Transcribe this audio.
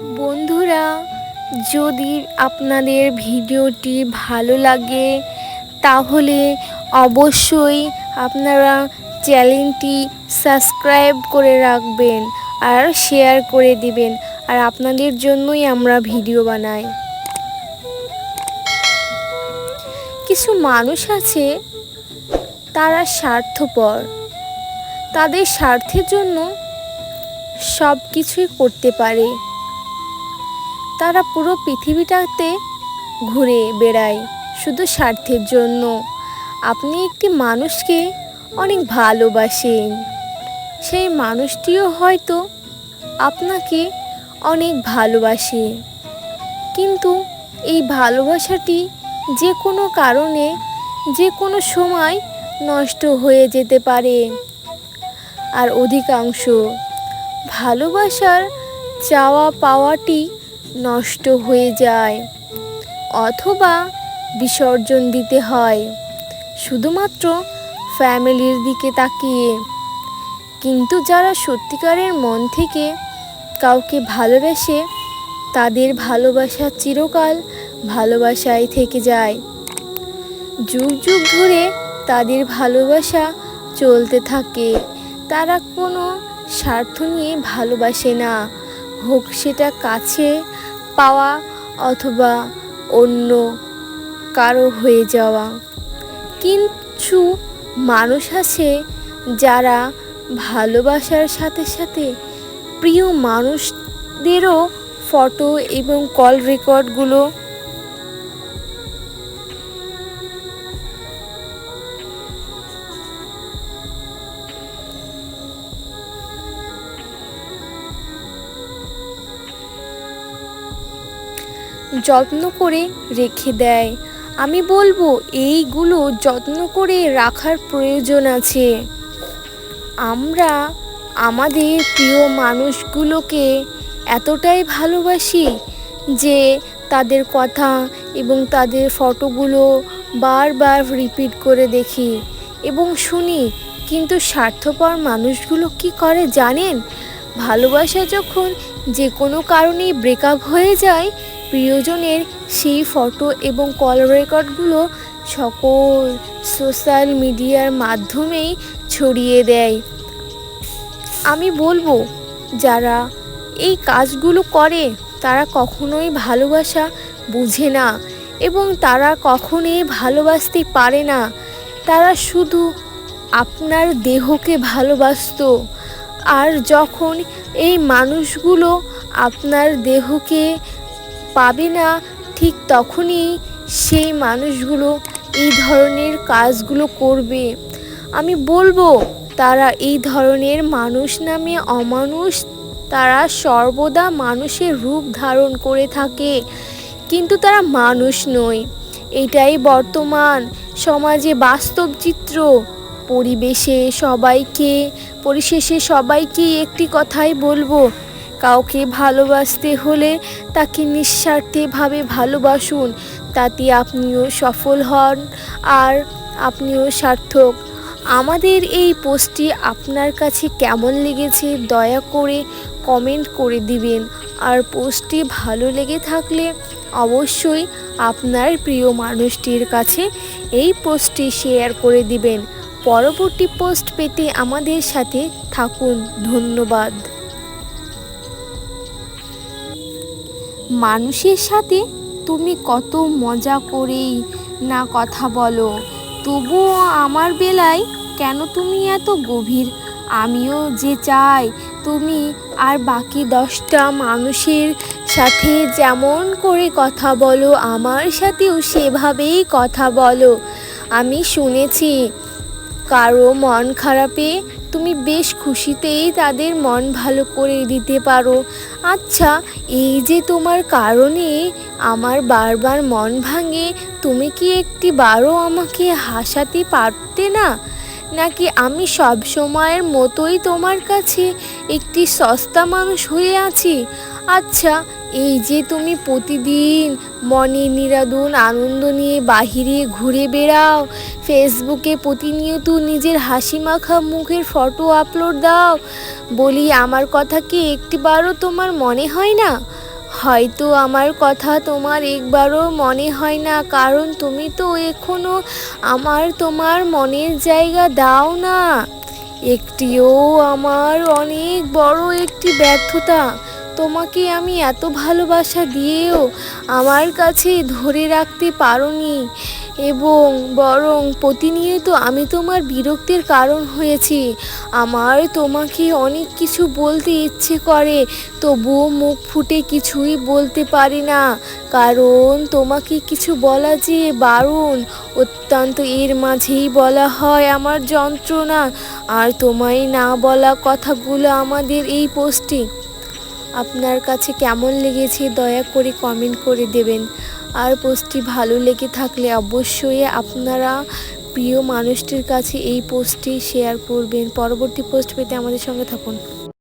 বন্ধুরা, যদি আপনাদের ভিডিওটি ভালো লাগে তাহলে অবশ্যই আপনারা চ্যানেলটি সাবস্ক্রাইব করে রাখবেন আর শেয়ার করে দিবেন। আর আপনাদের জন্যই আমরা ভিডিও বানাই। কিছু মানুষ আছে, তারা স্বার্থপর। তাদের স্বার্থের জন্য সব কিছুই করতে পারে। তারা পুরো পৃথিবীটাতে ঘুরে বেড়ায় শুধু স্বার্থের জন্য। আপনি একটি মানুষকে অনেক ভালোবাসেন, সেই মানুষটিও হয়তো আপনাকে অনেক ভালোবাসে, কিন্তু এই ভালোবাসাটি যে কোনো কারণে যে কোনো সময় নষ্ট হয়ে যেতে পারে। আর অধিকাংশ ভালোবাসার চাওয়া পাওয়াটি নষ্ট হয়ে যায় অথবা বিসর্জন দিতে হয় শুধুমাত্র ফ্যামিলির দিকে তাকিয়ে। কিন্তু যারা সত্যিকারের মন থেকে কাউকে ভালোবাসে, তাদের ভালোবাসা চিরকাল ভালোবাসায় থেকে যায়। যুগ যুগ ধরে তাদের ভালোবাসা চলতে থাকে। তারা কোনো স্বার্থ নিয়ে ভালোবাসে না, হোক সেটা কাছে পাওয়া অথবা অন্য কারো হয়ে যাওয়া। কিছু মানুষ আছে যারা ভালোবাসার সাথে সাথে প্রিয় মানুষদেরও ফটো এবং কল রেকর্ডগুলো যত্ন করে রেখে দেয়। আমি বলবো এইগুলো যত্ন করে রাখার প্রয়োজন আছে। আমরা আমাদের প্রিয় মানুষগুলোকে এতটাই ভালোবাসি যে তাদের কথা এবং তাদের ফটোগুলো বারবার রিপিট করে দেখি এবং শুনি। কিন্তু স্বার্থপর মানুষগুলো কি করে জানেন? ভালোবাসা যখন যে কোনো কারণেই ব্রেকআপ হয়ে যায়, প্রিয়জনের সেই ফটো এবং কল রেকর্ডগুলো সকল সোশ্যাল মিডিয়ার মাধ্যমেই ছড়িয়ে দেয়। আমি বলবো যারা এই কাজগুলো করে তারা কখনোই ভালোবাসা বুঝে না এবং তারা কখনোই ভালোবাসতে পারে না। তারা শুধু আপনার দেহকে ভালোবাসতো, আর যখন এই মানুষগুলো আপনার দেহকে পাবে না, ঠিক তখনই সেই মানুষগুলো এই ধরনের কাজগুলো করবে। আমি বলবো তারা এই ধরনের মানুষ নামে অমানুষ। তারা সর্বদা মানুষের রূপ ধারণ করে থাকে, কিন্তু তারা মানুষ নয়। এটাই বর্তমান সমাজে বাস্তব চিত্র। পরিশেষে সবাইকে একটি কথাই বলবো, কাউকে ভালোবাসতে হলে তাকে নিঃস্বার্থভাবে ভালোবাসুন। তাতে আপনিও সফল হন আর আপনিও সার্থক। আমাদের এই পোস্টটি আপনার কাছে কেমন লেগেছে দয়া করে কমেন্ট করে দিবেন। আর পোস্টটি ভালো লেগে থাকলে অবশ্যই আপনার প্রিয় মানুষটির কাছে এই পোস্টটি শেয়ার করে দিবেন। পরবর্তী পোস্ট পেতে আমাদের সাথে থাকুন। ধন্যবাদ। মানুষের সাথে তুমি কত মজা করেই না কথা বলো, তবুও আমার বেলায় কেন তুমি এত গভীর? আমিও যে চাই তুমি আর বাকি 10টা মানুষের সাথে যেমন করে কথা বলো, আমার সাথেও সেভাবেই কথা বলো। আমি শুনেছি কারো মন খারাপে তুমি বেশ খুশিতেই তাদের মন ভালো করে দিতে পারো। আচ্ছা, এই যে তোমার কারণে আমার বারবার মন ভাঙে, তুমি কি একটিবারও আমাকে হাসাতে পারতে না? নাকি আমি সব সময়ের মতোই তোমার কাছে একটি সস্তা মানুষ হয়ে আছি? আচ্ছা, এই যে তুমি প্রতিদিন মনে নিরাদন আনন্দ নিয়ে বাহিরে ঘুরে বেড়াও, ফেসবুকে প্রতিনিয়ত নিজের হাসি মাখা মুখের ফটো আপলোড দাও, বলি আমার কথা কি একটিবারও তোমার মনে হয় না? হয়তো আমার কথা তোমার একবারও মনে হয় না, কারণ তুমি তো এখনো তোমার মনের জায়গা দাও না। একটিও আমার অনেক বড় একটি ব্যর্থতা। তোমাকে আমি এত ভালোবাসা দিয়েও আমার কাছে ধরে রাখতে পারোনি, এবং বরং প্রতিনিয়ত আমি তোমার বিরক্তির কারণ হয়েছি। আমার তোমাকে অনেক কিছু বলতে ইচ্ছে করে, তবুও মুখ ফুটে কিছুই বলতে পারি না, কারণ তোমাকে কিছু বলা যে বারণ অত্যন্ত। এর মাঝেই বলা হয় আমার যন্ত্রণা, আর তোমায় না বলা কথাগুলো আমাদের এই পোস্টে। আপনার কাছে কেমন লেগেছে দয়া করে কমেন্ট করে দেবেন। আর পোস্টটি ভালো লেগে থাকলে অবশ্যই আপনারা প্রিয় মানুষটির কাছে এই পোস্টটি শেয়ার করবেন। পরবর্তী পোস্ট পেতে আমাদের সঙ্গে থাকুন।